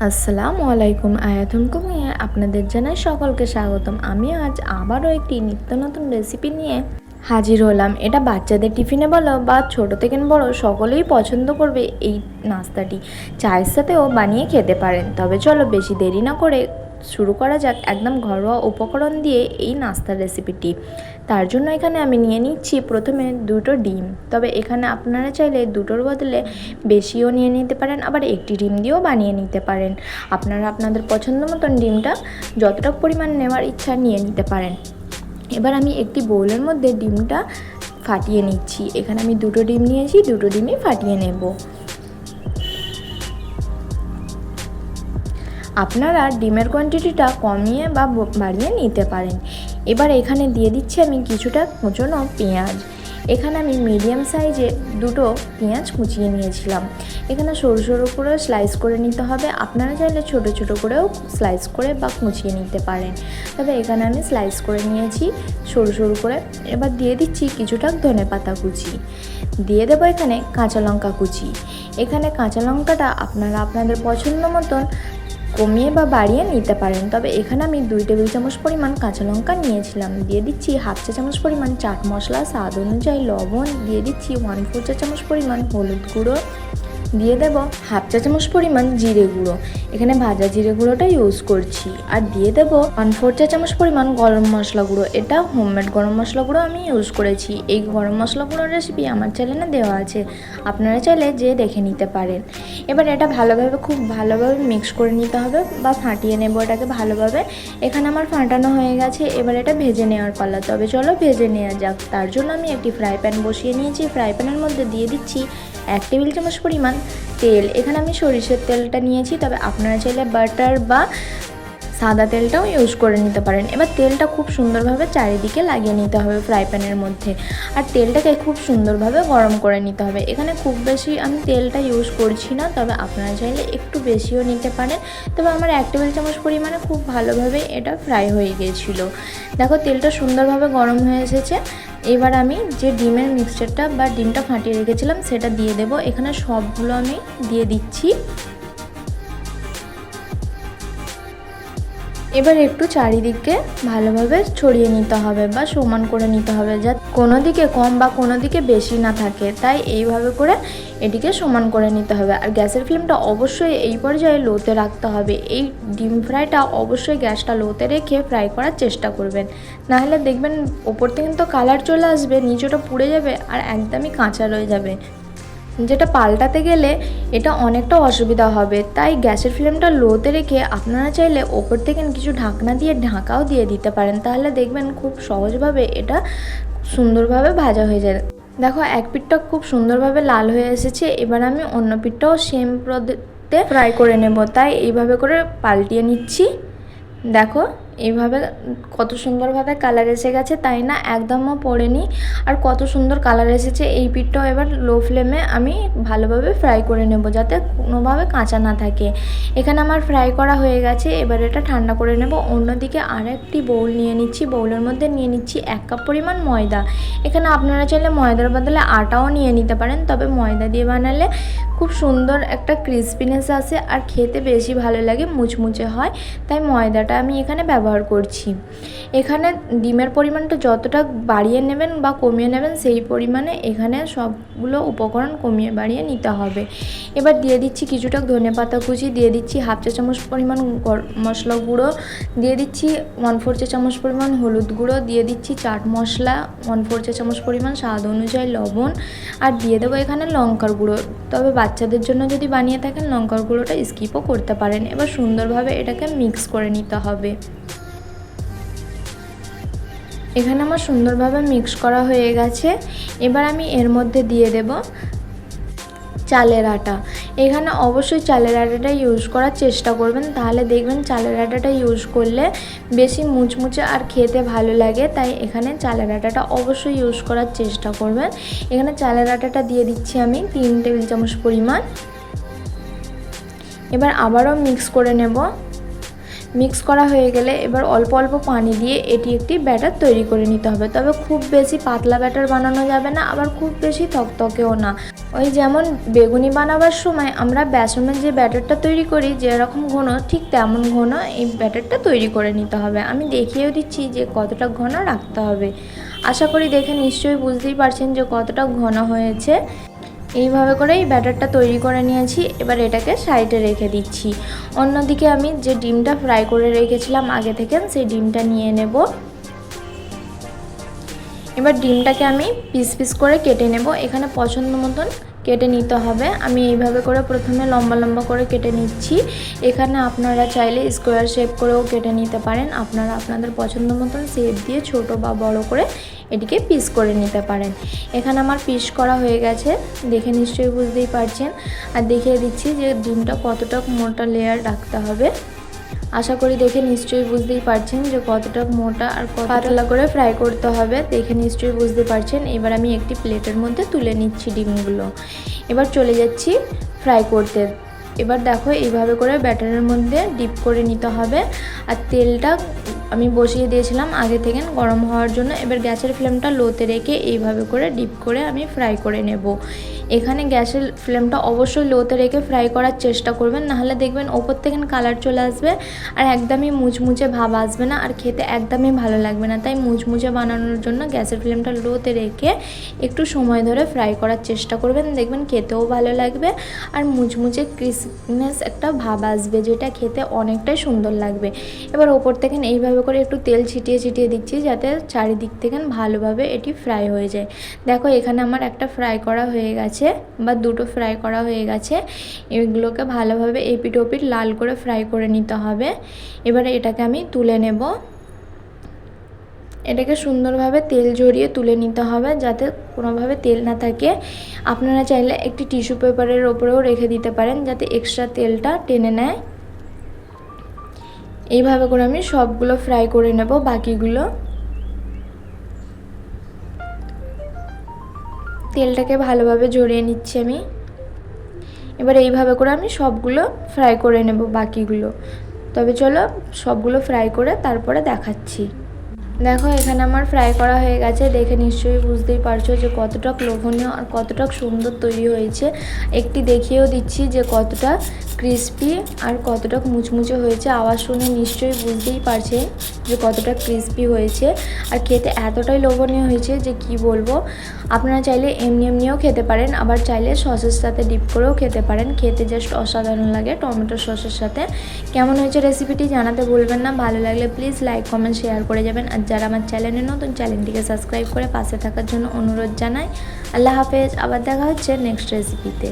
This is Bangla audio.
আসসালামু আলাইকুম। আয়াতুন কুমিয়ে আপনাদের জানাই সকলকে স্বাগতম। আমি আজ আবারও একটি নিত্য নতুন রেসিপি নিয়ে হাজির হলাম। এটা বাচ্চাদের টিফিনে বলো বা ছোট থেকে বড় সকলেই পছন্দ করবে এই নাস্তাটি। চায়ের সাথেও বানিয়ে খেতে পারেন। তবে চলো বেশি দেরি না করে শুরু করা যাক একদম ঘরোয়া উপকরণ দিয়ে এই নাস্তার রেসিপিটি। তার জন্য এখানে আমি নিয়ে নিচ্ছি প্রথমে দুটো ডিম। তবে এখানে আপনারা চাইলে দুটোর বদলে বেশিও নিয়ে নিতে পারেন, আবার একটি ডিম দিয়েও বানিয়ে নিতে পারেন। আপনারা আপনাদের পছন্দ মতন ডিমটা যতটা পরিমাণ নেওয়ার ইচ্ছা নিয়ে নিতে পারেন। এবার আমি একটি বোলের মধ্যে ডিমটা ফাটিয়ে নিচ্ছি। এখানে আমি দুটো ডিম নিয়েছি, দুটো ডিমই ফাটিয়ে নেব। আপনারা ডিমের কোয়ান্টিটিটা কমিয়ে বা বাড়িয়ে নিতে পারেন। এবার এখানে দিয়ে দিচ্ছি আমি কিছুটা কুচনো পেঁয়াজ। এখানে আমি মিডিয়াম সাইজে দুটো পেঁয়াজ কুচিয়ে নিয়েছিলাম। এখানে সরু সরু করে স্লাইস করে নিতে হবে। আপনারা চাইলে ছোট ছোট করেও স্লাইস করে বা কুচিয়ে নিতে পারেন। তবে এখানে আমি স্লাইস করে নিয়েছি সরু সরু করে। এবার দিয়ে দিচ্ছি কিছুটা ধনেপাতা কুচি, দিয়ে দেবো এখানে কাঁচা লঙ্কা কুচি। এখানে কাঁচা লঙ্কাটা আপনারা আপনাদের পছন্দ মতন কমিয়ে বা বাড়িয়ে নিতে পারেন। তবে এখানে আমি 2 টেবিল চামচ পরিমাণ কাঁচা লঙ্কা নিয়েছিলাম। দিয়ে দিচ্ছি হাফ চা চামচ পরিমাণ চাট মশলা, স্বাদ অনুযায়ী লবণ, দিয়ে দিচ্ছি 1/4 চা চামচ পরিমাণ হলুদ গুঁড়ো, দিয়ে দেব হাফ চা চামচ পরিমাণ জিরে গুঁড়ো। এখানে ভাজা জিরে গুঁড়োটা ইউজ করছি। আর দিয়ে দেব 1/4 চা চামচ পরিমাণ গরম মশলা গুঁড়ো। এটা হোমমেড গরম মশলা গুঁড়ো আমি ইউজ করেছি। এই গরম মশলা গুঁড়োর রেসিপি আমার চ্যানেলে দেওয়া আছে, আপনারা চাইলে যেয়ে দেখে নিতে পারেন। এবার এটা ভালোভাবে খুব ভালোভাবে মিক্স করে নিতে হবে বা ফাটিয়ে নেব এটাকে ভালোভাবে। এখানে আমার ফাটানো হয়ে গেছে। এবার এটা ভেজে নেওয়ার পালা। তবে চলো ভেজে নেওয়া যাক। তার জন্য আমি একটি ফ্রাই প্যান বসিয়ে নিয়েছি। ফ্রাই প্যানের মধ্যে দিয়ে দিচ্ছি 1 টেবিল চামচ পরিমাণ তেল। এখানে আমি সরিষার তেলটা নিয়েছি, তবে আপনারা চাইলে বাটার বা সাদা তেলটাও ইউজ করে নিতে পারেন। এবার তেলটা খুব সুন্দরভাবে চারিদিকে লাগিয়ে নিতে হবে ফ্রাই প্যানের মধ্যে। আর তেলটাকে খুব সুন্দরভাবে গরম করে নিতে হবে। এখানে খুব বেশি আমি তেলটা ইউজ করছি না, তবে আপনারা চাইলে একটু বেশিও নিতে পারেন। তবে আমার 1 টেবিল চামচ পরিমাণে খুব ভালোভাবে এটা ফ্রাই হয়ে গিয়েছিলো। দেখো তেলটা সুন্দরভাবে গরম হয়ে এসেছে। এবার আমি যে ডিমের মিক্সচারটা বা ডিমটা ফাটিয়ে রেখেছিলাম সেটা দিয়ে দেব। এখানে সবগুলো আমি দিয়ে দিচ্ছি। এবার একটু চারিদিকে ভালোভাবে ছড়িয়ে নিতে হবে বা সমান করে নিতে হবে, যাতে কোনো দিকে কম বা কোনো দিকে বেশি না থাকে। তাই এইভাবে করে এটিকে সমান করে নিতে হবে। আর গ্যাসের ফ্লেমটা অবশ্যই এই পর্যায়ে লোতে রাখতে হবে। এই ডিম ফ্রাইটা অবশ্যই গ্যাসটা লোতে রেখে ফ্রাই করার চেষ্টা করবেন, নাহলে দেখবেন ওপর থেকে তো কালার চলে আসবে, নিচেটা পুড়ে যাবে আর একদমই কাঁচা রয়ে যাবে, যেটা পাল্টাতে গেলে এটা অনেকটা অসুবিধা হবে। তাই গ্যাসের ফ্লেমটা লোতে রেখে আপনারা চাইলে ওপর থেকে কিছু ঢাকনা দিয়ে ঢাকাও দিয়ে দিতে পারেন। তাহলে দেখবেন খুব সহজভাবে এটা সুন্দরভাবে ভাজা হয়ে যায়। দেখো এক পিঠটা খুব সুন্দরভাবে লাল হয়ে এসেছে। এবার আমি অন্য পিঠটাও সেম পদ্ধতিতে ফ্রাই করে নেব। তাই এইভাবে করে পাল্টিয়ে নিচ্ছি। দেখো এইভাবে কত সুন্দরভাবে কালার এসে গেছে, তাই না? একদমও পড়েনি। আর কত সুন্দর কালার এসেছে। এই পিঠটাও এবার লো ফ্লেমে আমি ভালোভাবে ফ্রাই করে নেব, যাতে কোনোভাবে কাঁচা না থাকে। এখানে আমার ফ্রাই করা হয়ে গেছে। এবার এটা ঠান্ডা করে নেব। অন্যদিকে আরেকটি বোল নিয়ে নিচ্ছি। বোলের মধ্যে নিয়ে নিচ্ছি 1 কাপ পরিমাণ ময়দা। এখানে আপনারা চাইলে ময়দার বদলে আটাও নিয়ে নিতে পারেন, তবে ময়দা দিয়ে বানালে খুব সুন্দর একটা ক্রিসপিনেস আসে আর খেতে বেশি ভালো লাগে, মুচমুচে হয়। তাই ময়দাটা আমি এখানে ব্যবহার করছি। এখানে ডিমের পরিমাণটা যতটা বাড়িয়ে নেবেন বা কমিয়ে নেবেন সেই পরিমাণে এখানে সবগুলো উপকরণ কমিয়ে বাড়িয়ে নিতে হবে। এবার দিয়ে দিচ্ছি কিছুটা ধনেপাতা কুচি, দিয়ে দিচ্ছি হাফ চা চামচ পরিমাণ মশলা গুঁড়ো, দিয়ে দিচ্ছি 1/4 চা চামচ পরিমাণ হলুদ গুঁড়ো, দিয়ে দিচ্ছি চাট মশলা 1/4 চা চামচ পরিমাণ, স্বাদ অনুযায়ী লবণ, আর দিয়ে দেবো এখানে লঙ্কার গুঁড়ো। তবে বাচ্চাদের জন্য যদি বানিয়ে থাকেন লঙ্কার গুঁড়োটা স্কিপও করতে পারেন। এবার সুন্দরভাবে এটাকে মিক্স করে নিতে হবে। এখানে আমার সুন্দরভাবে মিক্স করা হয়ে গেছে। এবার আমি এর মধ্যে দিয়ে দেব চালের আটা। এখানে অবশ্যই চালের আটাটা ইউজ করার চেষ্টা করবেন, তাহলে দেখবেন চালের আটাটা ইউজ করলে বেশি মুচমুচে আর খেতে ভালো লাগে। তাই এখানে চালের আটাটা অবশ্যই ইউজ করার চেষ্টা করবেন। এখানে চালের আটাটা দিয়ে দিচ্ছি আমি 3 টেবিল চামচ পরিমাণ। এবার আবারও মিক্স করে নেব। মিক্স করা হয়ে গেলে এবার অল্প অল্প পানি দিয়ে এটি একটি ব্যাটার তৈরি করে নিতে হবে। তবে খুব বেশি পাতলা ব্যাটার বানানো যাবে না, আবার খুব বেশি থকথকেও না। ওই যেমন বেগুনি বানাবার সময় আমরা বেসনের যে ব্যাটারটা তৈরি করি যেরকম ঘন, ঠিক তেমন ঘন এই ব্যাটারটা তৈরি করে নিতে হবে। আমি দেখিয়েও দিচ্ছি যে কতটা ঘন রাখতে হবে। আশা করি দেখে নিশ্চয়ই বুঝতেই পারছেন যে কতটা ঘন হয়েছে। এইভাবে করে এই ব্যাটারটা তৈরি করে নিয়েছি। এবার এটাকে সাইডে রেখে দিচ্ছি। অন্যদিকে আমি যে ডিমটা ফ্রাই করে রেখেছিলাম আগে থেকে, সেই ডিমটা নিয়ে নেব। এবার ডিমটাকে আমি পিস পিস করে কেটে নেব। এখানে পছন্দ মতন কেটে নিতে হবে। আমি এইভাবে করে প্রথমে লম্বা লম্বা করে কেটে নিচ্ছি। এখানে আপনারা চাইলে স্কোয়ার শেপ করেও কেটে নিতে পারেন। আপনারা আপনাদের পছন্দ মতন শেপ দিয়ে ছোট বা বড় করে এটিকে পিস করে নিতে পারেন। এখানে আমার পিস করা হয়ে গেছে, দেখে নিশ্চয়ই বুঝতেই পারছেন। আর দেখিয়ে দিচ্ছি যে ডিমটা কতটা মোটা লেয়ার রাখতে হবে। আশা করি দেখে নিশ্চয়ই বুঝতেই পারছেন যে কতটা মোটা আর কত পাতলা করে ফ্রাই করতে হবে, দেখে নিশ্চয়ই বুঝতে পারছেন। এবার আমি একটি প্লেটের মধ্যে তুলে নিচ্ছি ডিমগুলো। এবার চলে যাচ্ছি ফ্রাই করতে। এবার দেখো এইভাবে করে ব্যাটারের মধ্যে ডিপ করে নিতে হবে। আর তেলটা আমি বসিয়ে দিয়েছিলাম আগে থেকে গরম হওয়ার জন্য। এবার গ্যাসের ফ্লেমটা লোতে রেখে এইভাবে করে ডিপ করে আমি ফ্রাই করে নেব। এখানে গ্যাসের ফ্লেমটা অবশ্যই লোতে রেখে ফ্রাই করার চেষ্টা করবেন, নাহলে দেখবেন ওপর থেকে কালার চলে আসবে আর একদমই মুচমুচে ভাব আসবে না, আর খেতে একদমই ভালো লাগবে না। তাই মুচমুচে বানানোর জন্য গ্যাসের ফ্লেমটা লোতে রেখে একটু সময় ধরে ফ্রাই করার চেষ্টা করবেন, দেখবেন খেতেও ভালো লাগবে আর মুচমুচে ক্রিসপিনেস একটা ভাব আসবে, যেটা খেতে অনেকটাই সুন্দর লাগবে। এবার ওপর থেকে এইভাবে করে একটু তেল ছিটিয়ে ছিটিয়ে দিচ্ছি যাতে চারিদিক থেকে ভালোভাবে এটি ফ্রাই হয়ে যায়। দেখো এখানে আমার একটা ফ্রাই করা হয়ে গেছে বা দুটো ফ্রাই করা হয়ে গেছে। এগুলোকে ভালোভাবে এপিট ওপিট লাল করে ফ্রাই করে নিতে হবে। এবারে এটাকে আমি তুলে নেব। এটাকে সুন্দরভাবে তেল ঝরিয়ে তুলে নিতে হবে যাতে কোনোভাবে তেল না থাকে। আপনারা চাইলে একটি টিস্যু পেপারের ওপরেও রেখে দিতে পারেন যাতে এক্সট্রা তেলটা টেনে নেয়। এইভাবে করে আমি সবগুলো ফ্রাই করে নেব। বাকিগুলো তেলটাকে ভালোভাবে ঝরিয়ে নিচ্ছি আমি। এবার এইভাবে করে আমি সবগুলো ফ্রাই করে নেব বাকিগুলো। তবে চলো সবগুলো ফ্রাই করে তারপরে দেখাচ্ছি। দেখো এখানে আমার ফ্রাই করা হয়ে গেছে, দেখে নিশ্চয়ই বুঝতেই পারছো যে কতটা লোভনীয় আর কতটা সুন্দর তৈরি হয়েছে। একটি দেখিয়েও দিচ্ছি যে কতটা ক্রিস্পি আর কতটা মুচমুচে হয়েছে। আওয়াজ শুনে নিশ্চয়ই বুঝতেই পারছে যে কতটা ক্রিস্পি হয়েছে আর খেতে এতটাই লোভনীয় হয়েছে যে কি বলবো। আপনারা চাইলে এমনি এমনিও খেতে পারেন, আবার চাইলে সসের সাথে ডিপ করেও খেতে পারেন। খেতে জাস্ট অসাধারণ লাগে টমেটো সসের সাথে। কেমন হয়েছে রেসিপিটি জানাতে ভুলবেন না। ভালো লাগলে প্লিজ লাইক কমেন্ট শেয়ার করে যাবেন। আর যারা আমার চ্যানেলে নতুন, চ্যানেলটিকে সাবস্ক্রাইব করে পাশে থাকার জন্য অনুরোধ জানাই। আল্লাহ হাফেজ। আবার দেখা হচ্ছে নেক্সট রেসিপিতে।